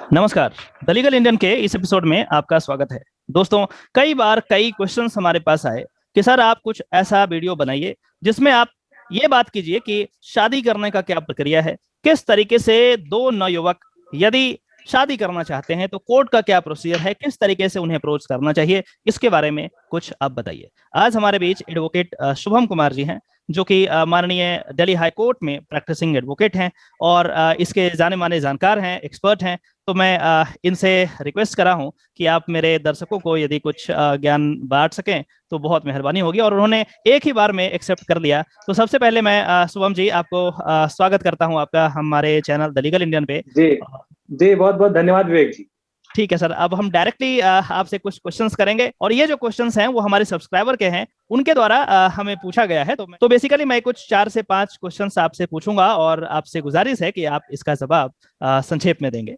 नमस्कार। The legal Indian के इस एपिसोड में आपका स्वागत है। दोस्तों, कई बार कई क्वेश्चंस हमारे पास आए कि सर आप कुछ ऐसा वीडियो बनाइए जिसमें आप ये बात कीजिए कि शादी करने का क्या प्रक्रिया है, किस तरीके से दो नवयुवक यदि शादी करना चाहते हैं तो कोर्ट का क्या प्रोसीजर है, किस तरीके से उन्हें अप्रोच करना चाहिए, इसके बारे में कुछ आप बताइए। आज हमारे बीच एडवोकेट शुभम कुमार जी हैं, जो कि माननीय दिल्ली हाई कोर्ट में प्रैक्टिसिंग एडवोकेट हैं और इसके जाने माने जानकार हैं, एक्सपर्ट हैं। तो मैं इनसे रिक्वेस्ट करा हूं कि आप मेरे दर्शकों को यदि कुछ ज्ञान बांट सकें तो बहुत मेहरबानी होगी, और उन्होंने एक ही बार में एक्सेप्ट कर लिया। तो सबसे पहले मैं शुभम जी आपको स्वागत करता हूं आपका हमारे चैनल द लीगल इंडियन पे। जी जी, बहुत बहुत धन्यवाद विवेक जी। ठीक है सर, अब हम डायरेक्टली आपसे कुछ क्वेश्चंस करेंगे, और ये जो क्वेश्चंस हैं वो हमारे सब्सक्राइबर के हैं, उनके द्वारा हमें पूछा गया है। तो बेसिकली मैं कुछ 4 से 5 क्वेश्चंस आपसे पूछूंगा और आपसे गुजारिश है कि आप इसका जवाब संक्षेप में देंगे।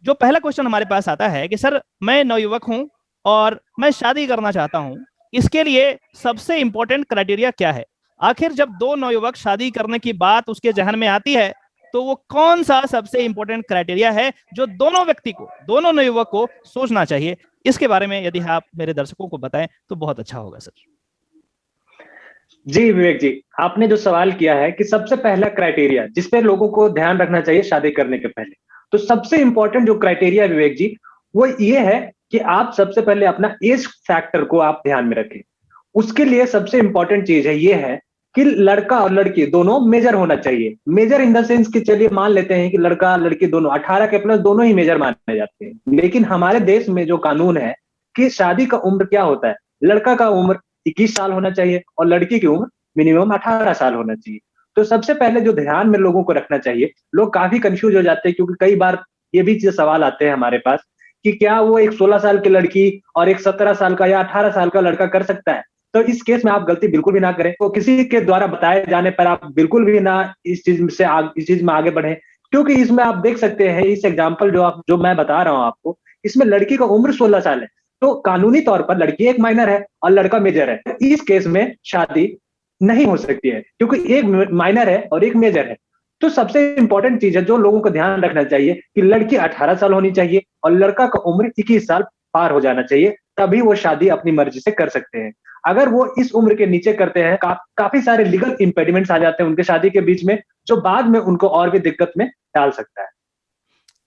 जो पहला क्वेश्चन हमारे पास आता है कि सर मैं नवयुवक हूं और मैं शादी करना चाहता हूं, इसके लिए सबसे इंपॉर्टेंट क्राइटेरिया क्या है? आखिर जब दो नवयुवक शादी करने की बात उसके जहन में आती है तो वो कौन सा सबसे इंपॉर्टेंट क्राइटेरिया है जो दोनों व्यक्ति को, दोनों नवयुवक को सोचना चाहिए? इसके बारे में यदि आप मेरे दर्शकों को बताएं तो बहुत अच्छा होगा सर। जी विवेक जी, आपने जो सवाल किया है कि सबसे पहला क्राइटेरिया जिस पे लोगों को ध्यान रखना चाहिए शादी करने के पहले, तो सबसे इंपॉर्टेंट जो क्राइटेरिया विवेक जी, वो ये है कि आप सबसे पहले अपना एज फैक्टर को आप ध्यान में रखें। उसके लिए सबसे इंपॉर्टेंट चीज है ये है कि लड़का और लड़की दोनों मेजर होना चाहिए। मेजर इन द सेंस कि चलिए मान लेते हैं कि लड़का लड़की दोनों 18 के प्लस दोनों ही मेजर माने जाते हैं, लेकिन हमारे देश में जो कानून है कि शादी का उम्र क्या होता है, लड़का का उम्र 21 साल होना चाहिए और लड़की की उम्र मिनिमम 18 साल होना चाहिए। तो सबसे पहले जो ध्यान में लोगों को रखना चाहिए, लोग काफी कंफ्यूज हो जाते हैं क्योंकि कई बार ये भी सवाल आते हैं हमारे पास कि क्या वो एक 16 साल की लड़की और एक 17 साल का या 18 साल का लड़का कर सकता है। तो इस केस में आप गलती बिल्कुल भी ना करें, तो किसी के द्वारा बताए जाने पर आप बिल्कुल भी ना इस चीज में आगे बढ़े, क्योंकि इसमें आप देख सकते हैं इस एग्जाम्पल जो मैं बता रहा हूं आपको, इसमें लड़की का उम्र 16 साल है। तो कानूनी तौर पर लड़की एक माइनर है और लड़का मेजर है। इस केस में शादी नहीं हो सकती है क्योंकि एक माइनर है और एक मेजर है। तो सबसे इंपॉर्टेंट चीज है जो लोगों को ध्यान रखना चाहिए कि लड़की 18 साल होनी चाहिए और लड़का का उम्र 21 साल पार हो जाना चाहिए, तभी वो शादी अपनी मर्जी से कर सकते हैं। अगर वो इस उम्र के नीचे करते हैं, काफी सारे लीगल इंपेडिमेंट्स आ जाते हैं उनके शादी के बीच में, जो बाद में उनको और भी दिक्कत में डाल सकता है।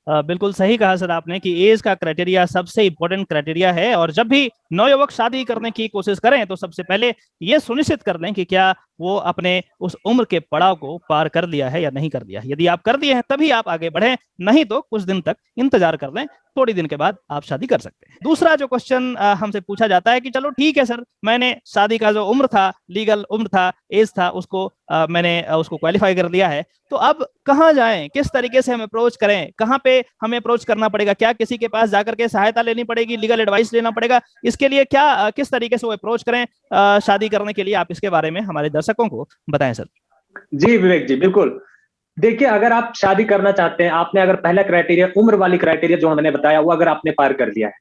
बिल्कुल सही कहा सर आपने कि एज का क्राइटेरिया सबसे इंपॉर्टेंट क्राइटेरिया है, और जब भी नवयुवक शादी करने की कोशिश करें तो सबसे पहले ये सुनिश्चित कर लें कि क्या वो अपने उस उम्र के पड़ाव को पार कर लिया है या नहीं कर लिया है। यदि आप कर दिए हैं तभी आप आगे बढ़ें, नहीं तो कुछ दिन तक इंतजार कर लें, थोड़ी दिन के बाद आप शादी कर सकते हैं। दूसरा जो क्वेश्चन हमसे पूछा जाता है कि चलो ठीक है सर, मैंने शादी का जो उम्र था, लीगल उम्र था, एज था, उसको मैंने उसको क्वालिफाई कर दिया है, तो अब कहाँ जाएं, किस तरीके से हम अप्रोच करें, कहाँ पे हमें अप्रोच करना पड़ेगा? क्या किसी के पास जाकर के सहायता लेनी पड़ेगी, लीगल एडवाइस लेना पड़ेगा? इसके लिए क्या किस तरीके से वो अप्रोच करें शादी करने के लिए? आप इसके बारे में हमारे दर्शकों को बताएं सर। जी विवेक जी, बिल्कुल। देखिए, अगर आप शादी करना चाहते हैं, आपने अगर पहला क्राइटेरिया उम्र वाली क्राइटेरिया जो मैंने बताया वो अगर आपने पार कर लिया है,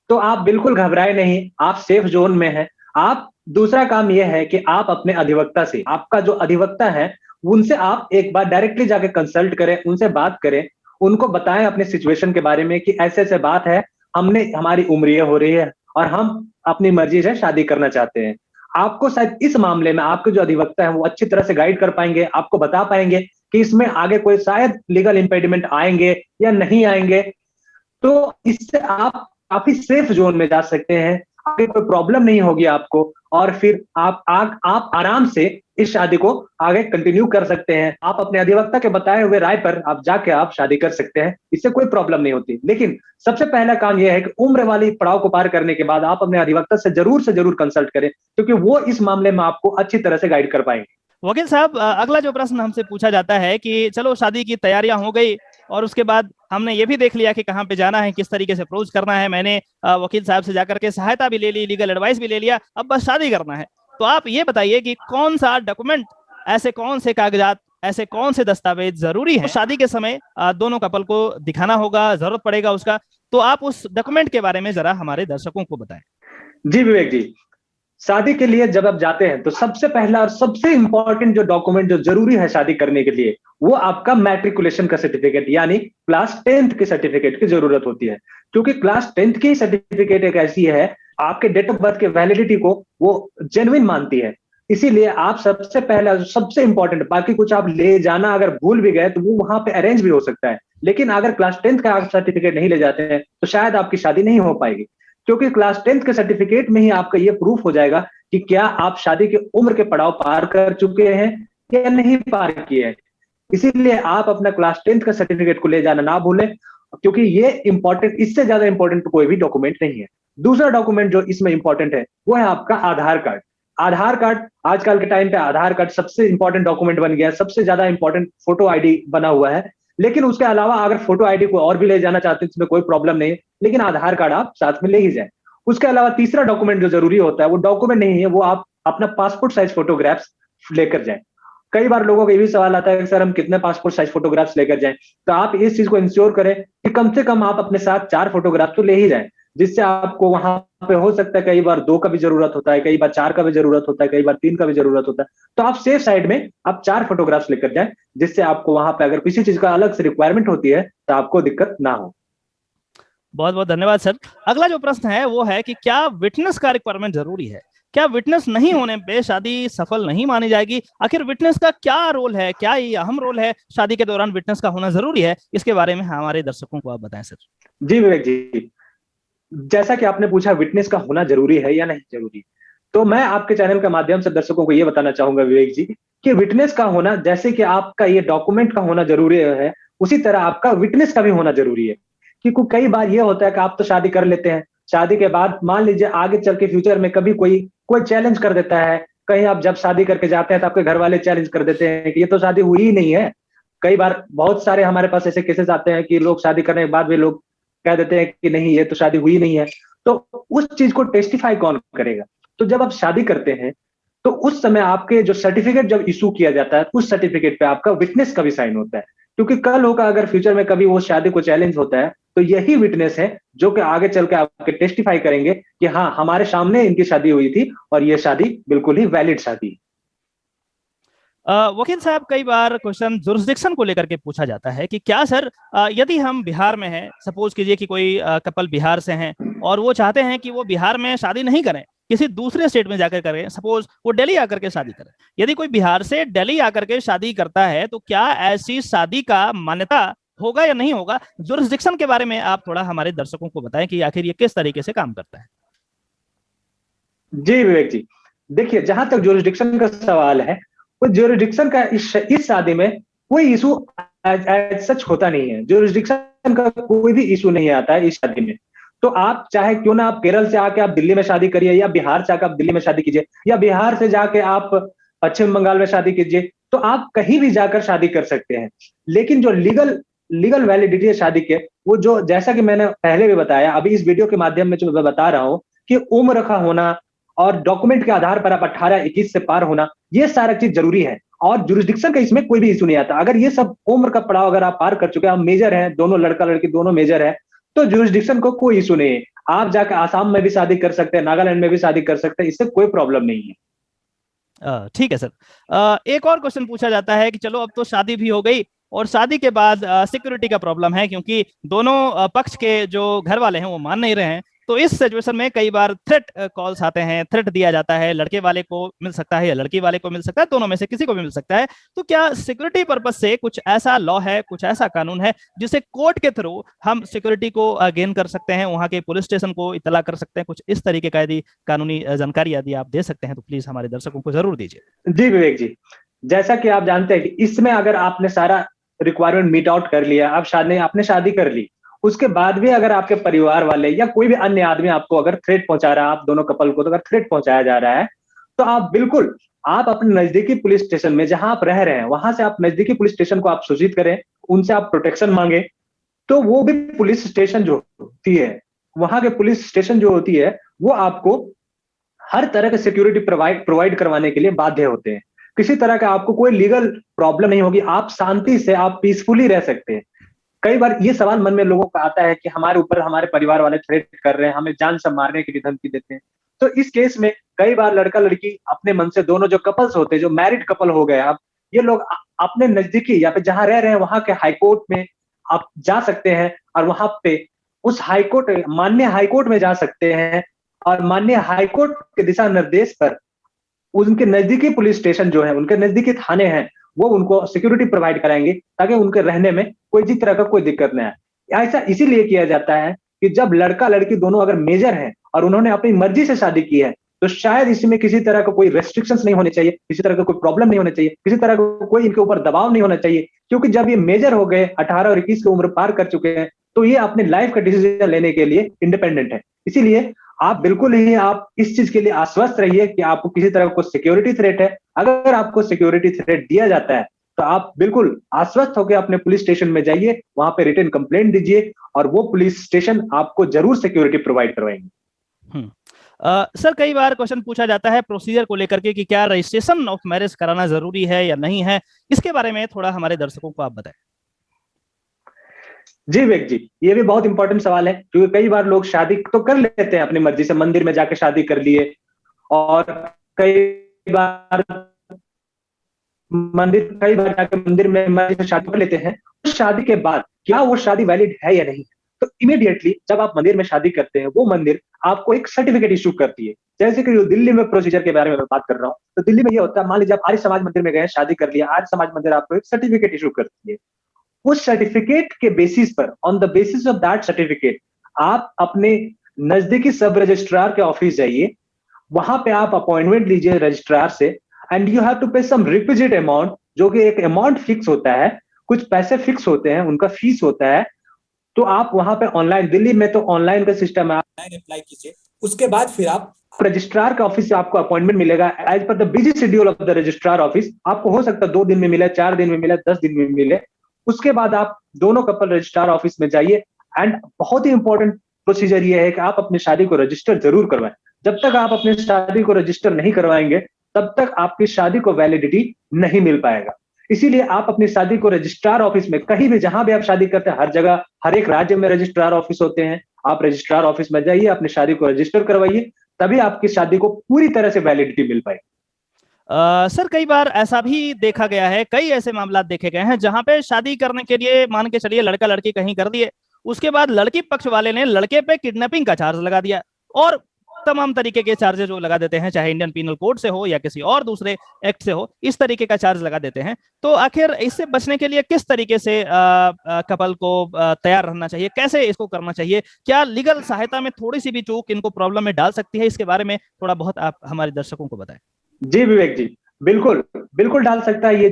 तो आप बिल्कुल घबराए नहीं, आप सेफ जोन में हैं। आप दूसरा काम यह है कि आप अपने अधिवक्ता से, आपका जो अधिवक्ता है उनसे आप एक बार डायरेक्टली जाके कंसल्ट करें, उनसे बात करें, उनको बताएं अपने सिचुएशन के बारे में कि ऐसे ऐसे बात है, हमने हमारी उम्र ये हो रही है और हम अपनी मर्जी से शादी करना चाहते हैं। आपको शायद इस मामले में आपके जो अधिवक्ता है वो अच्छी तरह से गाइड कर पाएंगे, आपको बता पाएंगे कि इसमें आगे कोई शायद लीगल इंपेडिमेंट आएंगे या नहीं आएंगे। तो इससे आप काफी सेफ जोन में जा सकते हैं, आगे कोई प्रॉब्लम नहीं होगी आपको, और फिर आप आराम से इस शादी को आगे कंटिन्यू कर सकते हैं। आप अपने अधिवक्ता के बताए हुए राय पर आप जाके आप शादी कर सकते हैं, इससे कोई प्रॉब्लम नहीं होती। लेकिन सबसे पहला काम यह है कि उम्र वाली पड़ाव को पार करने के बाद आप अपने अधिवक्ता से जरूर कंसल्ट करें, क्योंकि वो इस मामले में आपको अच्छी तरह से गाइड कर पाएंगे। वकील साहब, अगला जो प्रश्न हमसे पूछा जाता है कि चलो शादी की तैयारियां हो गई और उसके बाद हमने ये भी देख लिया कि कहाँ पे जाना है, किस तरीके से अप्रोच करना है, मैंने वकील साहब से जाकर के सहायता भी ले ली, लीगल एडवाइस भी ले लिया, अब बस शादी करना है। तो आप ये बताइए कि कौन सा डॉक्यूमेंट, ऐसे कौन से कागजात, ऐसे कौन से दस्तावेज जरूरी है शादी के समय दोनों कपल को दिखाना होगा, जरूरत पड़ेगा उसका? तो आप उस डॉक्यूमेंट के बारे में जरा हमारे दर्शकों को बताएं। जी विवेक जी, शादी के लिए जब आप जाते हैं तो सबसे पहला और सबसे इंपॉर्टेंट जो डॉक्यूमेंट जो जरूरी है शादी करने के लिए, वो आपका मैट्रिकुलेशन का सर्टिफिकेट यानी क्लास 10th के सर्टिफिकेट की जरूरत होती है, क्योंकि क्लास 10th की सर्टिफिकेट एक ऐसी है आपके डेट ऑफ बर्थ के वैलिडिटी को वो जेन्युइन मानती है। इसीलिए आप सबसे पहला सबसे इंपॉर्टेंट, बाकी कुछ आप ले जाना अगर भूल भी गए तो वो वहां पे अरेंज भी हो सकता है, लेकिन अगर क्लास 10th का आप सर्टिफिकेट नहीं ले जाते हैं तो शायद आपकी शादी नहीं हो पाएगी, क्योंकि क्लास 10th के सर्टिफिकेट में ही आपका ये प्रूफ हो जाएगा कि क्या आप शादी की उम्र के पड़ाव पार कर चुके हैं या नहीं पार किए हैं। इसीलिए आप अपना क्लास 10th का सर्टिफिकेट को ले जाना ना भूलें, क्योंकि ये इंपॉर्टेंट, इससे ज्यादा इंपॉर्टेंट कोई भी डॉक्यूमेंट नहीं है। दूसरा डॉक्यूमेंट जो इसमें इंपॉर्टेंट है वो है आपका आधार कार्ड। आधार कार्ड आजकल के टाइम पे आधार कार्ड सबसे इंपॉर्टेंट डॉक्यूमेंट बन गया है, सबसे ज्यादा इंपॉर्टेंट फोटो आईडी बना हुआ है। लेकिन उसके अलावा अगर फोटो आईडी को और भी ले जाना चाहते हैं इसमें कोई प्रॉब्लम नहीं है, लेकिन आधार कार्ड आप साथ में ले ही जाए। उसके अलावा तीसरा डॉक्यूमेंट जो जरूरी होता है वो डॉक्यूमेंट नहीं है, वो आप अपना पासपोर्ट साइज फोटोग्राफ्स लेकर जाए। कई बार लोगों को ये भी सवाल आता है कि सर हम कितने पासपोर्ट साइज फोटोग्राफ्स लेकर जाएं, तो आप इस चीज को इंश्योर करें कि कम से कम आप अपने साथ 4 फोटोग्राफ तो ले ही जाएं, जिससे आपको वहां पे हो सकता है कई बार 2 का भी जरूरत होता है, कई बार 4 का भी जरूरत होता है, कई बार 3 का भी जरूरत होता है। तो आप सेफ साइड में आप 4 फोटोग्राफ्स लेकर जाएं, जिससे आपको वहां पे अगर किसी चीज का अलग से रिक्वायरमेंट होती है तो आपको दिक्कत ना हो। बहुत बहुत धन्यवाद सर। अगला जो प्रश्न है वो है कि क्या विटनेस का रिक्वायरमेंट जरूरी है? क्या विटनेस नहीं होने पे शादी सफल नहीं मानी जाएगी? आखिर विटनेस का क्या रोल है, क्या ये अहम रोल है शादी के दौरान विटनेस का होना जरूरी है? इसके बारे में हमारे दर्शकों को आप बताएं सर। जी विवेक जी, जैसा कि आपने पूछा विटनेस का होना जरूरी है या नहीं जरूरी, तो मैं आपके चैनल के माध्यम से दर्शकों को यह बताना चाहूंगा विवेक जी कि विटनेस का होना, जैसे कि आपका ये डॉक्यूमेंट का होना जरूरी है, उसी तरह आपका विटनेस का भी होना जरूरी है। क्योंकि कई बार ये होता है कि आप तो शादी कर लेते हैं, शादी के बाद मान लीजिए आगे चल के फ्यूचर में कभी कोई कोई चैलेंज कर देता है, कहीं आप जब शादी करके जाते हैं तो आपके घर वाले चैलेंज कर देते हैं कि ये तो शादी हुई ही नहीं है। कई बार बहुत सारे हमारे पास ऐसे केसेस आते हैं कि लोग शादी करने के बाद भी लोग कह देते हैं कि नहीं ये तो शादी हुई नहीं है। तो उस चीज को टेस्टिफाई कौन करेगा? तो जब आप शादी करते हैं तो उस समय आपके जो सर्टिफिकेट जब इशू किया जाता है उस सर्टिफिकेट पे आपका विटनेस का भी साइन होता है, क्योंकि कल होगा अगर फ्यूचर में कभी वो शादी को चैलेंज होता है तो यही विटनेस है जो कि आगे चल के आपके टेस्टिफाई करेंगे कि हाँ हमारे सामने इनकी शादी हुई थी और ये शादी बिल्कुल ही वैलिड शादी है। वकील साहब, कई बार क्वेश्चन जुरिस्डिक्शन को लेकर के पूछा जाता है कि क्या सर, यदि हम बिहार में हैं, सपोज कीजिए कि कोई कपल बिहार से हैं और वो चाहते हैं कि वो बिहार में शादी नहीं करें, किसी दूसरे स्टेट में जाकर करें, सपोज वो दिल्ली आकर के शादी करें। यदि कोई बिहार से दिल्ली आकर के शादी करता है तो क्या ऐसी शादी का मान्यता होगा या नहीं होगा? जुरिस्डिक्शन के बारे में आप थोड़ा हमारे दर्शकों को बताएं कि आखिर ये किस तरीके से काम करता है। जी विवेक जी, देखिए जहां तक ज्यूरिसडिक्शन का सवाल है, वो ज्यूरिसडिक्शन का इस शादी में कोई इशू सच होता नहीं है। ज्यूरिसडिक्शन का कोई भी इशू नहीं आता है इस शादी में। तो आप चाहे क्यों ना आप केरल से आके आप दिल्ली में शादी करिए, या बिहार से आके आप दिल्ली में शादी कीजिए, या बिहार से जाके आप पश्चिम बंगाल में शादी कीजिए, तो आप कहीं भी जाकर शादी कर सकते हैं। लेकिन जो लीगल लीगल वैलिडिटी है शादी के, वो जो जैसा कि मैंने पहले भी बताया, अभी इस वीडियो के माध्यम में जो मैं बता रहा हूं कि उम्र का होना और डॉक्यूमेंट के आधार पर आप 18-21 से पार होना, ये सारा चीज जरूरी है। और जुरिस्डिक्शन का इसमें कोई भी इशू नहीं आता। अगर ये सब उम्र का पड़ाव अगर आप पार कर चुके हैं, आप मेजर हैं, दोनों लड़का लड़की दोनों मेजर है, तो जुरिस्डिक्शन को कोई इशू नहीं है। आप जाकर आसाम में भी शादी कर सकते हैं, नागालैंड में भी शादी कर सकते हैं, इससे कोई प्रॉब्लम नहीं है। ठीक है सर। एक और क्वेश्चन पूछा जाता है कि चलो अब तो शादी भी हो गई और शादी के बाद सिक्योरिटी का प्रॉब्लम है, क्योंकि दोनों पक्ष के जो घर वाले हैं वो मान नहीं रहे हैं। तो इस सिचुएशन में कई बार थ्रेट कॉल्स आते हैं, थ्रेट दिया जाता है, लड़के वाले को मिल सकता है या लड़की वाले को मिल सकता है, दोनों में से किसी को भी मिल सकता है। तो क्या सिक्योरिटी पर्पज से कुछ ऐसा लॉ है, कुछ ऐसा कानून है जिसे कोर्ट के थ्रू हम सिक्योरिटी को गेन कर सकते हैं, वहां के पुलिस स्टेशन को इतला कर सकते हैं? कुछ इस तरीके का यदि कानूनी जानकारी यदि आप दे सकते हैं तो प्लीज हमारे दर्शकों को जरूर दीजिए। जी विवेक जी, जैसा कि आप जानते हैं कि इसमें अगर आपने सारा रिक्वायरमेंट मीट आउट कर लिया, आप शादी आपने शादी कर ली, उसके बाद भी अगर आपके परिवार वाले या कोई भी अन्य आदमी आपको अगर थ्रेट पहुंचा रहा है, आप दोनों कपल को तो अगर थ्रेट पहुंचाया जा रहा है, तो आप बिल्कुल आप अपने नजदीकी पुलिस स्टेशन में जहां आप रह रहे हैं वहां से आप नजदीकी पुलिस स्टेशन को आप सूचित करें, उनसे आप प्रोटेक्शन मांगे। तो वो भी पुलिस स्टेशन जो होती है, वहां के पुलिस स्टेशन जो होती है, वो आपको हर तरह के सिक्योरिटी प्रोवाइड करवाने के लिए बाध्य होते हैं। किसी तरह का आपको कोई लीगल प्रॉब्लम नहीं होगी, आप शांति से आप पीसफुली रह सकते हैं। कई बार ये सवाल मन में लोगों का आता है कि हमारे ऊपर हमारे परिवार वाले थ्रेट कर रहे हैं, हमें जान से मारने की भी धमकी देते हैं। तो इस केस में कई बार लड़का लड़की अपने मन से, दोनों जो कपल्स होते हैं, जो मैरिड कपल हो गए, आप ये लोग अपने नजदीकी या फिर जहां रह रहे हैं वहां के हाईकोर्ट में आप जा सकते हैं और वहां पे उस हाईकोर्ट माननीय हाईकोर्ट में जा सकते हैं और माननीय हाईकोर्ट के दिशा निर्देश पर उनके नजदीकी पुलिस स्टेशन जो है, उनके नजदीकी थाने हैं, वो उनको सिक्योरिटी प्रोवाइड कराएंगे ताकि उनके रहने में कोई भी तरह का कोई दिक्कत नहीं आए। ऐसा इसीलिए किया जाता है कि जब लड़का लड़की दोनों अगर मेजर हैं और उन्होंने अपनी मर्जी से शादी की है, तो शायद इसमें किसी तरह का कोई रेस्ट्रिक्शंस नहीं होने चाहिए, किसी तरह का कोई प्रॉब्लम नहीं होना चाहिए, किसी तरह का कोई इनके ऊपर दबाव नहीं होना चाहिए, क्योंकि जब ये मेजर हो गए, 18 और 21 की उम्र पार कर चुके हैं, तो ये अपने लाइफ का डिसीजन लेने के लिए इंडिपेंडेंट है। इसीलिए आप बिल्कुल ही आप इस चीज के लिए आश्वस्त रहिए कि आपको किसी तरह का सिक्योरिटी थ्रेट है। अगर आपको सिक्योरिटी थ्रेट दिया जाता है तो आप बिल्कुल आश्वस्त होकर अपने पुलिस स्टेशन में जाइए, वहां पे रिटन कंप्लेंट दीजिए और वो पुलिस स्टेशन आपको जरूर सिक्योरिटी प्रोवाइड करवाएंगे। सर, कई बार क्वेश्चन पूछा जाता है प्रोसीजर को लेकर के कि क्या रजिस्ट्रेशन ऑफ मैरिज कराना जरूरी है या नहीं है, इसके बारे में थोड़ा हमारे दर्शकों को आप बताएं। जी विवेक जी, ये भी बहुत इंपॉर्टेंट सवाल है, क्योंकि कई बार लोग शादी तो कर लेते हैं अपनी मर्जी से, मंदिर में जाके शादी कर लिए, और कई बार जाके मंदिर में मर्जी से शादी कर लेते हैं। उस शादी के बाद क्या वो शादी वैलिड है या नहीं, तो इमीडिएटली जब आप मंदिर में शादी करते हैं, वो मंदिर आपको एक सर्टिफिकेट इशू करती है। जैसे कि दिल्ली में प्रोसीजर के बारे में मैं बात कर रहा हूँ, तो दिल्ली में ये होता है, मान लीजिए आप आर्य समाज मंदिर में गए, शादी कर लिया, आर्य समाज मंदिर आपको एक सर्टिफिकेट इशू करती है। उस सर्टिफिकेट के बेसिस पर, on the basis of that certificate, आप अपने नजदीकी सब रजिस्ट्रार के ऑफिस जाइए, वहां पे आप अपॉइंटमेंट लीजिए रजिस्ट्रार से, एंड यू हैव टू पे सम रिक्विजिट अमाउंट, जो कि एक अमाउंट फिक्स होता है, कुछ पैसे फिक्स होते हैं, उनका फीस होता है। तो आप वहां पे ऑनलाइन, दिल्ली में तो ऑनलाइन का सिस्टम है, ऑनलाइन अप्लाई कीजिए, उसके बाद फिर आप रजिस्ट्रार के ऑफिस से आपको अपॉइंटमेंट मिलेगा as per the busy schedule of the registrar office. आपको हो सकता है 2 दिन में मिले, 4 दिन में मिले, 10 दिन में मिले। उसके बाद आप दोनों कपल रजिस्ट्रार ऑफिस में जाइए, एंड बहुत ही इंपॉर्टेंट प्रोसीजर ये है कि आप अपनी शादी को रजिस्टर जरूर करवाएं। जब तक आप अपनी शादी को रजिस्टर नहीं करवाएंगे, तब तक आपकी शादी को वैलिडिटी नहीं मिल पाएगा। इसीलिए आप अपनी शादी को रजिस्ट्रार ऑफिस में, कहीं भी जहां भी आप शादी करते हैं, हर जगह, हर एक राज्य में रजिस्ट्रार ऑफिस होते हैं, आप रजिस्ट्रार ऑफिस में जाइए, अपनी शादी को रजिस्टर करवाइए, तभी आपकी शादी को पूरी तरह से वैलिडिटी मिल पाएगी। सर, कई बार ऐसा भी देखा गया है, कई ऐसे मामला देखे गए हैं जहां पे शादी करने के लिए मान के चलिए लड़का लड़की कहीं कर दिए, उसके बाद लड़की पक्ष वाले ने लड़के पे किडनैपिंग का चार्ज लगा दिया और तमाम तरीके के चार्जेस जो लगा देते हैं, चाहे इंडियन पीनल कोड से हो या किसी और दूसरे एक्ट से हो, इस तरीके का चार्ज लगा देते हैं। तो आखिर इससे बचने के लिए किस तरीके से कपल को तैयार रहना चाहिए, कैसे इसको करना चाहिए, क्या लीगल सहायता में थोड़ी सी भी चूक इनको प्रॉब्लम में डाल सकती है, इसके बारे में थोड़ा बहुत आप हमारे दर्शकों को बताएं। जी विवेक जी, बिल्कुल बिल्कुल डाल सकता है। ये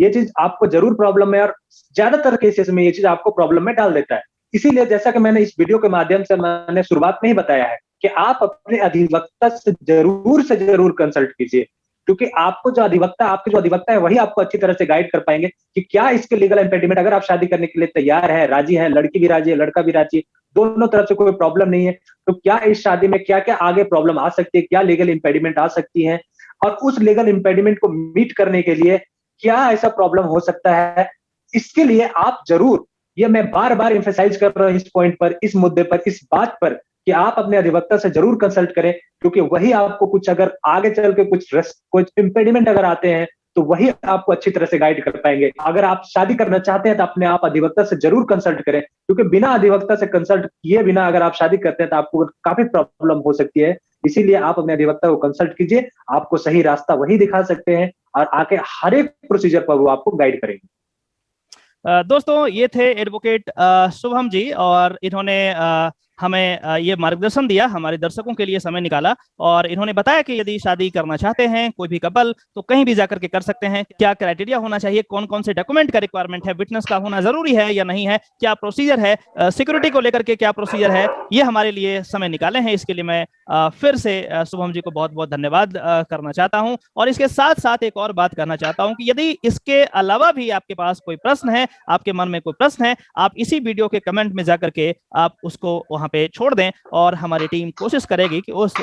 चीज आपको जरूर प्रॉब्लम में, और ज्यादातर केसेस में ये चीज आपको प्रॉब्लम में डाल देता है। इसीलिए जैसा कि मैंने इस वीडियो के माध्यम से मैंने शुरुआत में ही बताया है कि आप अपने अधिवक्ता से जरूर कंसल्ट कीजिए, क्योंकि आपके जो अधिवक्ता है वही आपको अच्छी तरह से गाइड कर पाएंगे कि क्या इसके लीगल इम्पेडिमेंट, अगर आप शादी करने के लिए तैयार है, राजी है, लड़की भी राजी है, लड़का भी राजी है, दोनों तरफ से कोई प्रॉब्लम नहीं है, तो क्या इस शादी में क्या क्या आगे प्रॉब्लम आ सकती है, क्या लीगल इम्पेडिमेंट आ सकती है, और उस लीगल इम्पेडिमेंट को मीट करने के लिए क्या ऐसा प्रॉब्लम हो सकता है। इसके लिए आप जरूर, ये मैं बार बार एम्फेसाइज कर रहा हूं इस पॉइंट पर, इस मुद्दे पर, इस बात पर, कि आप अपने अधिवक्ता से जरूर कंसल्ट करें, क्योंकि वही आपको कुछ अगर आगे चल के कुछ इम्पेडिमेंट अगर आते हैं, तो वही आपको अच्छी तरह से गाइड कर पाएंगे। अगर आप शादी करना चाहते हैं तो अपने आप अधिवक्ता से जरूर कंसल्ट करें, क्योंकि बिना अधिवक्ता से कंसल्ट किए बिना अगर आप शादी करते हैं तो आपको काफी प्रॉब्लम हो सकती है। इसीलिए आप अपने अधिवक्ता को कंसल्ट कीजिए, आपको सही रास्ता वही दिखा सकते हैं, और आके हर एक प्रोसीजर पर वो आपको गाइड करेंगे। दोस्तों, ये थे एडवोकेट शुभम जी, और इन्होंने हमें ये मार्गदर्शन दिया, हमारे दर्शकों के लिए समय निकाला, और इन्होंने बताया कि यदि शादी करना चाहते हैं कोई भी कपल तो कहीं भी जाकर के कर सकते हैं, क्या क्राइटेरिया होना चाहिए, कौन कौन से डॉक्यूमेंट का रिक्वायरमेंट है, विटनेस का होना जरूरी है या नहीं है, क्या प्रोसीजर है, सिक्योरिटी को लेकर के क्या प्रोसीजर है, ये हमारे लिए समय निकाले हैं। इसके लिए मैं फिर से शुभम जी को बहुत बहुत धन्यवाद करना चाहता हूं, और इसके साथ साथ एक और बात करना चाहता हूं कि यदि इसके अलावा भी आपके पास कोई प्रश्न है, आपके मन में कोई प्रश्न है, आप इसी वीडियो के कमेंट में जाकर के आप उसको वहां वहां पे छोड़ दें और हमारी टीम कोशिश करेगी कि उस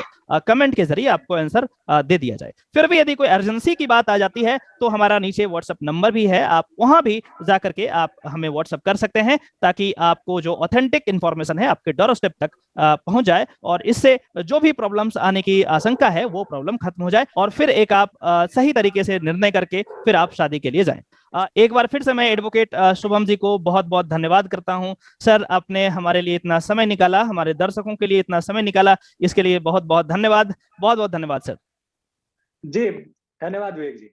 कमेंट के जरिए आपको आंसर दे दिया जाए। फिर भी यदि कोई अर्जेंसी की बात आ जाती है तो हमारा नीचे व्हाट्सएप नंबर भी है, आप वहां भी जाकर के आप हमें व्हाट्सएप कर सकते हैं ताकि आपको जो ऑथेंटिक इंफॉर्मेशन है आपके डोर स्टेप तक पहुंच जाए और इससे जो भी प्रॉब्लम्स आने की आशंका है वो प्रॉब्लम खत्म हो जाए और फिर एक आप सही तरीके से निर्णय करके फिर आप शादी के लिए जाएं। एक बार फिर से मैं एडवोकेट शुभम जी को बहुत बहुत धन्यवाद करता हूं। सर, आपने हमारे लिए इतना समय निकाला, हमारे दर्शकों के लिए इतना समय निकाला, इसके लिए बहुत बहुत धन्यवाद। बहुत बहुत धन्यवाद सर। जी धन्यवाद विवेक जी।